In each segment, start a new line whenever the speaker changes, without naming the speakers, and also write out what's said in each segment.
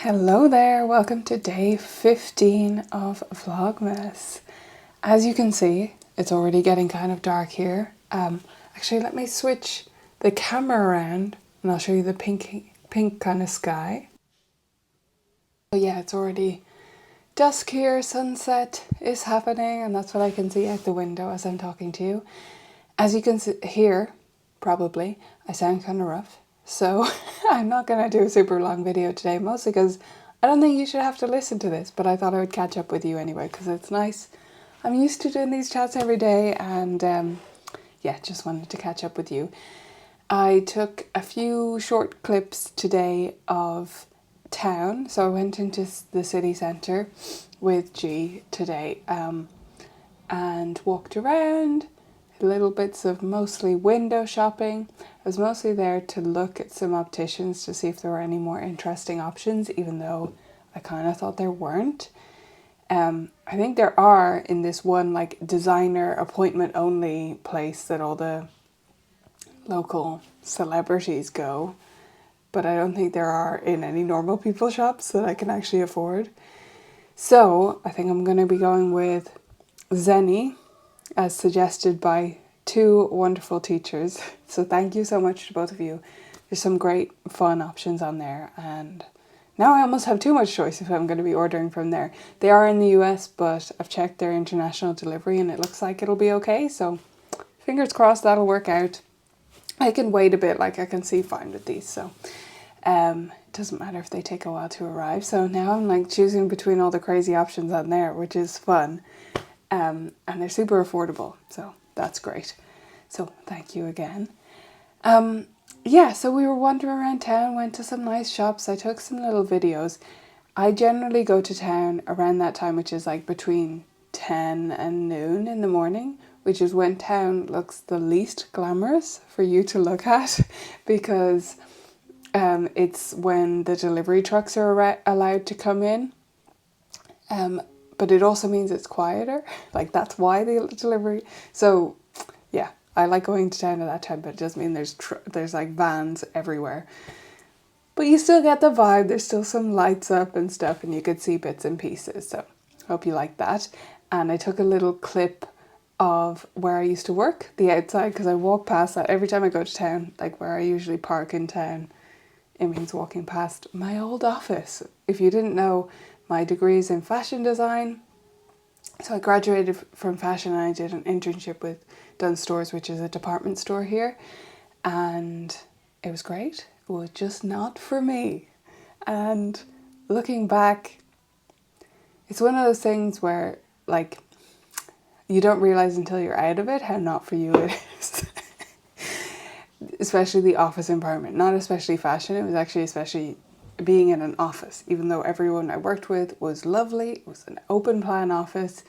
Hello there, welcome to day 15 of Vlogmas. As you can see, it's already getting kind of dark here. Actually, let me switch the camera around and I'll show you the pink kind of sky. But yeah, it's already dusk here, sunset is happening, and that's what I can see out the window as I'm talking to you. As you can hear, probably, I sound kind of rough. So I'm not going to do a super long video today, mostly because I don't think you should have to listen to this, but I thought I would catch up with you anyway, because it's nice. I'm used to doing these chats every day, and yeah, just wanted to catch up with you. I took a few short clips today of town, so I went into the city centre with G today and walked around. Little bits of mostly window shopping. I was mostly there to look at some opticians to see if there were any more interesting options, even though I kind of thought there weren't. I think there are in this one like designer appointment only place that all the local celebrities go, but I don't think there are in any normal people shops that I can actually afford. So I think I'm going to be going with Zenny, as suggested by two wonderful teachers. So thank you so much to both of you. There's some great fun options on there, and now I almost have too much choice if I'm going to be ordering from there. They are in the US, but I've checked their international delivery and it looks like it'll be okay, so fingers crossed that'll work out. I can wait a bit, like I can see fine with these, so it doesn't matter if they take a while to arrive. So now I'm like choosing between all the crazy options on there, which is fun. And they're super affordable, so that's great. So thank you again. Yeah, so we were wandering around town, went to some nice shops. I took some little videos. I generally go to town around that time, which is like between 10 and noon in the morning, which is when town looks the least glamorous for you to look at, because it's when the delivery trucks are allowed to come in. But it also means it's quieter. Like, that's why the delivery. So yeah, I like going to town at that time, but it does mean there's like vans everywhere. But you still get the vibe. There's still some lights up and stuff, and you could see bits and pieces. So hope you like that. And I took a little clip of where I used to work, the outside, because I walk past that every time I go to town, like where I usually park in town. It means walking past my old office. If you didn't know, my degree is in fashion design. So I graduated from fashion and I did an internship with Dunn Stores, which is a department store here. And it was great. It was just not for me. And looking back, it's one of those things where, like, you don't realize until you're out of it how not for you it is. Especially the office environment. Not especially fashion, it was actually especially being in an office, even though everyone I worked with was lovely. It was an open plan office,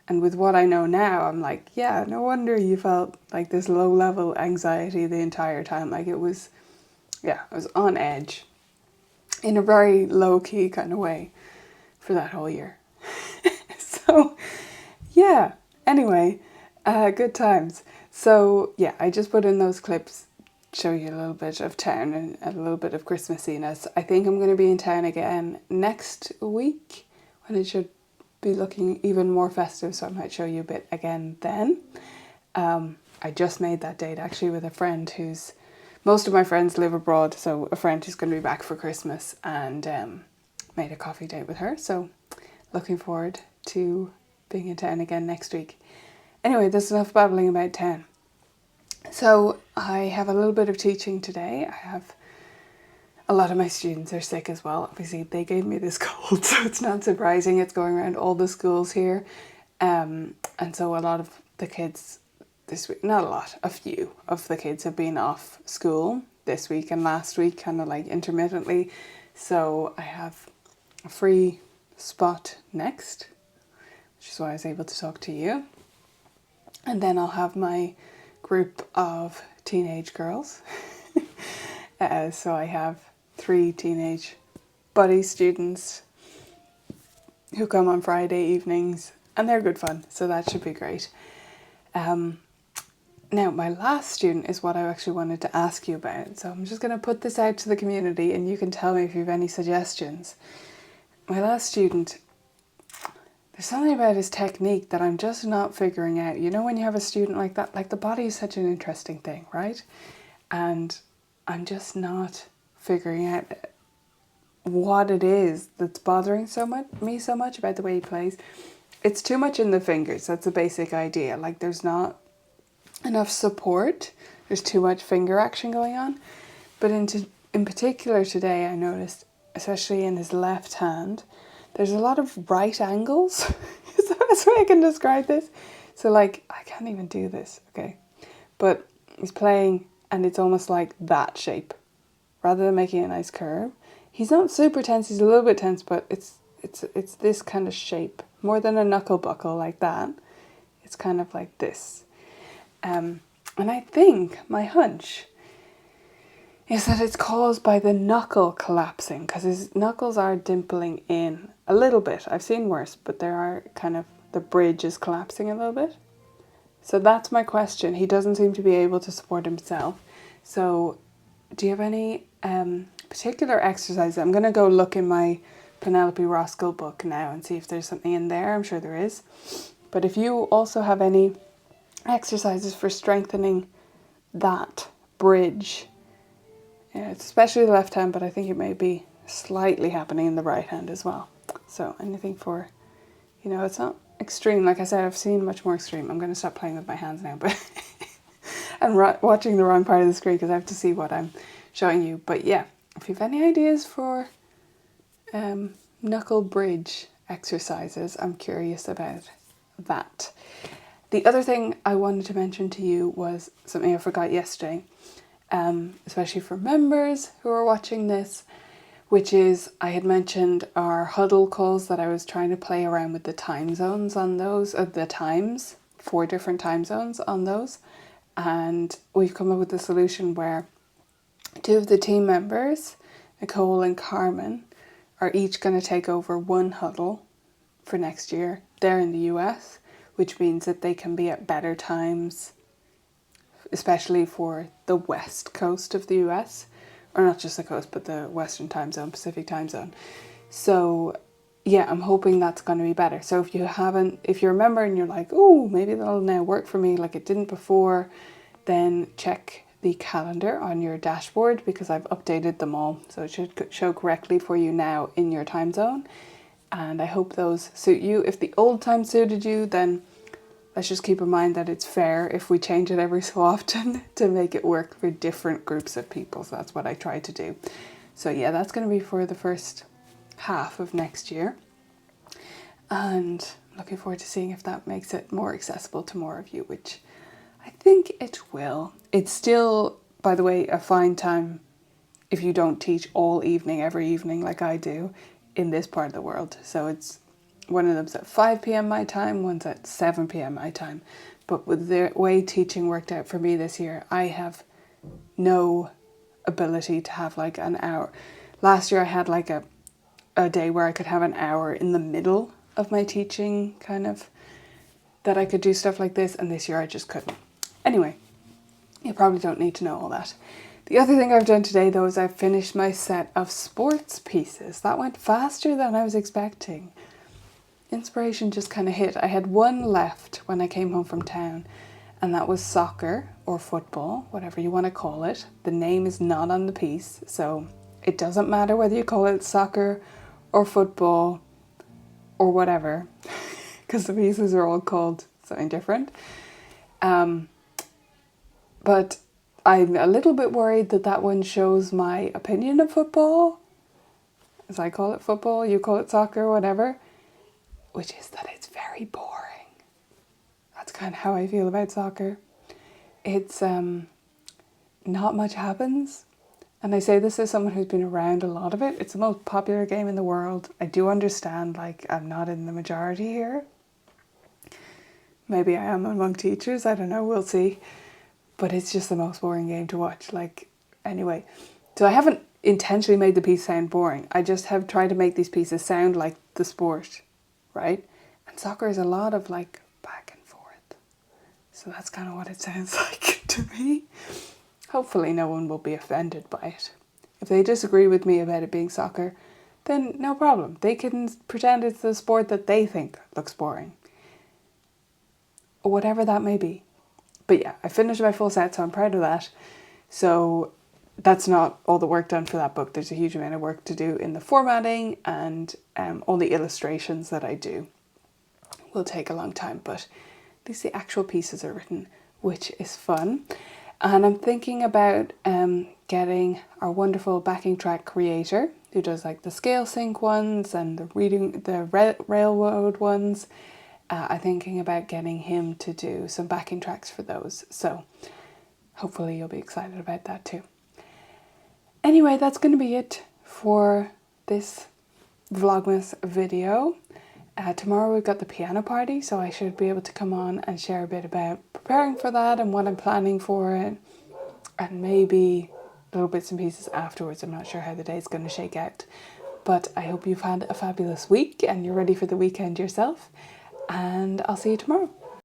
and with what I know now, I'm like, yeah, no wonder you felt like this low level anxiety the entire time. Like, it was, yeah, I was on edge in a very low key kind of way for that whole year. So yeah, anyway, good times. So yeah, I just put in those clips, show you a little bit of town and a little bit of Christmassiness. I think I'm going to be in town again next week when it should be looking even more festive, so I might show you a bit again then. I just made that date actually with a friend who's, most of my friends live abroad, so a friend who's going to be back for Christmas, and made a coffee date with her, so looking forward to being in town again next week. Anyway, there's enough babbling about town. So I have a little bit of teaching today. I have a lot of my students are sick as well. Obviously they gave me this cold, so it's not surprising. It's going around all the schools here. And so a lot of the kids this week, not a lot, a few of the kids have been off school this week and last week, kind of like intermittently. So I have a free spot next, which is why I was able to talk to you. And then I'll have my group of teenage girls. So I have 3 teenage buddy students who come on Friday evenings, and they're good fun, so that should be great. Now, my last student is what I actually wanted to ask you about. So I'm just going to put this out to the community and you can tell me if you have any suggestions. My last student, there's something about his technique that I'm just not figuring out. You know, when you have a student like that, like the body is such an interesting thing, right? And I'm just not figuring out what it is that's bothering me so much about the way he plays. It's too much in the fingers. That's a basic idea. Like there's not enough support. There's too much finger action going on. But in particular today, I noticed, especially in his left hand, there's a lot of right angles. Is the best way I can describe this? So like, I can't even do this, okay? But he's playing and it's almost like that shape. Rather than making a nice curve. He's not super tense, he's a little bit tense, but it's this kind of shape. More than a knuckle buckle like that. It's kind of like this. And I think my hunch is that it's caused by the knuckle collapsing, because his knuckles are dimpling in a little bit. I've seen worse, but there are kind of, the bridge is collapsing a little bit. So that's my question. He doesn't seem to be able to support himself. So do you have any particular exercises? I'm going to go look in my Penelope Roskell book now and see if there's something in there. I'm sure there is. But if you also have any exercises for strengthening that bridge, it's especially the left hand, but I think it may be slightly happening in the right hand as well. So anything for, you know, it's not extreme. Like I said, I've seen much more extreme. I'm going to stop playing with my hands now, but and watching the wrong part of the screen because I have to see what I'm showing you. But yeah, if you have any ideas for knuckle bridge exercises, I'm curious about that. The other thing I wanted to mention to you was something I forgot yesterday, especially for members who are watching this, which is I had mentioned our huddle calls that I was trying to play around with the time zones on those, the times, 4 different time zones on those. And we've come up with a solution where 2 of the team members, Nicole and Carmen, are each going to take over 1 huddle for next year. They're in the US, which means that they can be at better times, especially for the west coast of the US, or not just the coast, but the Western time zone, Pacific time zone. So yeah, I'm hoping that's going to be better. So if you're a member and you're like, oh, maybe that'll now work for me like it didn't before, then check the calendar on your dashboard because I've updated them all. So it should show correctly for you now in your time zone. And I hope those suit you. If the old time suited you, then let's just keep in mind that it's fair if we change it every so often to make it work for different groups of people. So that's what I try to do. So yeah, that's going to be for the first half of next year. And looking forward to seeing if that makes it more accessible to more of you, which I think it will. It's still, by the way, a fine time if you don't teach all evening, every evening like I do in this part of the world. So it's one of them's at 5 p.m. my time, one's at 7 p.m. my time. But with the way teaching worked out for me this year, I have no ability to have like an hour. Last year I had like a day where I could have an hour in the middle of my teaching, kind of, that I could do stuff like this, and this year I just couldn't. Anyway, you probably don't need to know all that. The other thing I've done today though is I've finished my set of sports pieces. That went faster than I was expecting. Inspiration just kind of hit. I had 1 left when I came home from town, and that was soccer or football, whatever you want to call it. The name is not on the piece, so it doesn't matter whether you call it soccer or football or whatever, because the pieces are all called something different. But I'm a little bit worried that one shows my opinion of football, as I call it football, you call it soccer, whatever, which is that it's very boring. That's kind of how I feel about soccer. It's not much happens. And I say this as someone who's been around a lot of it. It's the most popular game in the world. I do understand, like, I'm not in the majority here. Maybe I am among teachers, I don't know, we'll see. But it's just the most boring game to watch. Like, anyway. So I haven't intentionally made the piece sound boring. I just have tried to make these pieces sound like the sport, right? And soccer is a lot of like back and forth. So that's kind of what it sounds like to me. Hopefully no one will be offended by it. If they disagree with me about it being soccer, then no problem. They can pretend it's the sport that they think looks boring. Or whatever that may be. But yeah, I finished my full set, so I'm proud of that. So that's not all the work done for that book. There's a huge amount of work to do in the formatting, and all the illustrations that I do will take a long time, but at least the actual pieces are written, which is fun. And I'm thinking about getting our wonderful backing track creator, who does like the scale sync ones and the railroad ones. I'm thinking about getting him to do some backing tracks for those. So hopefully you'll be excited about that too. Anyway, that's going to be it for this Vlogmas video. Tomorrow we've got the piano party, so I should be able to come on and share a bit about preparing for that and what I'm planning for it, and maybe little bits and pieces afterwards. I'm not sure how the day's going to shake out, but I hope you've had a fabulous week and you're ready for the weekend yourself, and I'll see you tomorrow.